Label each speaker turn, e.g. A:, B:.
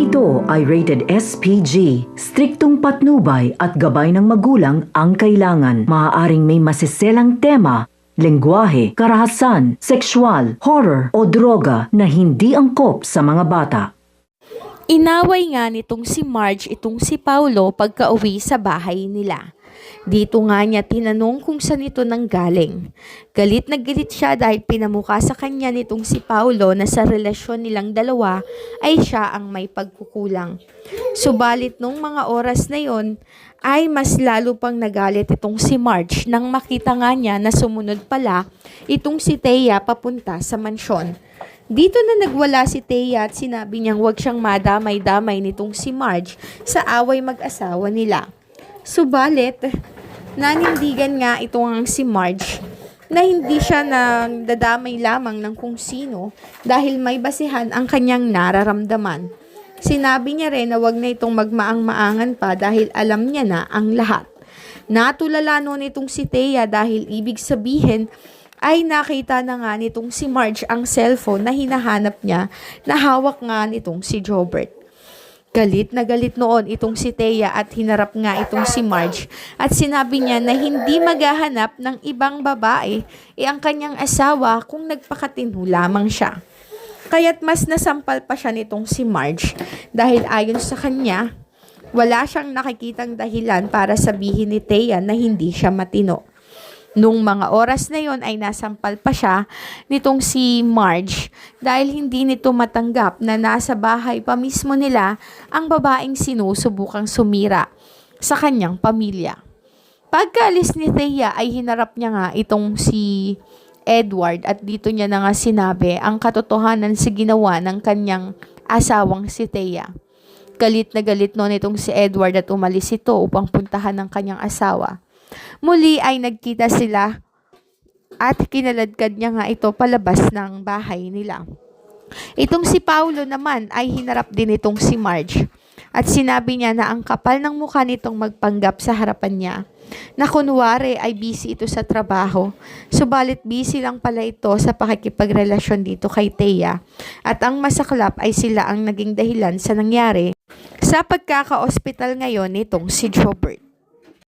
A: ito ay rated SPG. Striktong patnubay at gabay ng magulang ang kailangan. Maaaring may masiselang tema, lengguwahe, karahasan, sexual, horror o droga na hindi angkop sa mga bata.
B: Inaway nga nitong si Marge itong si Paulo pagka-uwi sa bahay nila. Dito nga niya tinanong kung saan ito nanggaling. Galit na galit siya dahil pinamukha sa kanya nitong si Paulo na sa relasyon nilang dalawa ay siya ang may pagkukulang. Subalit nung mga oras na yon ay mas lalo pang nagalit itong si Marge nang makita nga niya na sumunod pala itong si Thea papunta sa mansyon. Dito na nagwala si Thea at sinabi niyang huwag siyang madamay-damay nitong si Marge sa away mag-asawa nila. Subalit, nanindigan nga itong si Marge na hindi siya nadadamay lamang ng kung sino dahil may basihan ang kanyang nararamdaman. Sinabi niya rin na wag na itong magmaang-maangan pa dahil alam niya na ang lahat. Natulala noon itong si Thea dahil ibig sabihin ay nakita na nga nitong si Marge ang cellphone na hinahanap niya na hawak nga nitong si Jobert. Galit na galit noon itong si Thea at hinarap nga itong si Marge at sinabi niya na hindi maghahanap ng ibang babae ang kanyang asawa kung nagpakatino lamang siya. Kaya't mas nasampal pa siya nitong si Marge dahil ayon sa kanya, wala siyang nakikitang dahilan para sabihin ni Thea na hindi siya matino. Nung mga oras na yon ay nasampal pa siya nitong si Marge dahil hindi nito matanggap na nasa bahay pa mismo nila ang babaeng sinusubukang sumira sa kanyang pamilya. Pagkaalis ni Thea ay hinarap niya nga itong si Edward at dito niya na nga sinabi ang katotohanan sa ginawa ng kanyang asawang si Thea. Galit na galit noon itong si Edward at umalis ito upang puntahan ng kanyang asawa. Muli ay nagkita sila at kinaladkad niya nga ito palabas ng bahay nila. Itong si Paulo naman ay hinarap din itong si Marge at sinabi niya na ang kapal ng mukha nitong magpanggap sa harapan niya na kunwari ay busy ito sa trabaho. Subalit busy lang pala ito sa pakikipagrelasyon dito kay Thea at ang masaklap ay sila ang naging dahilan sa nangyari sa pagkaka-ospital ngayon nitong si Jobert.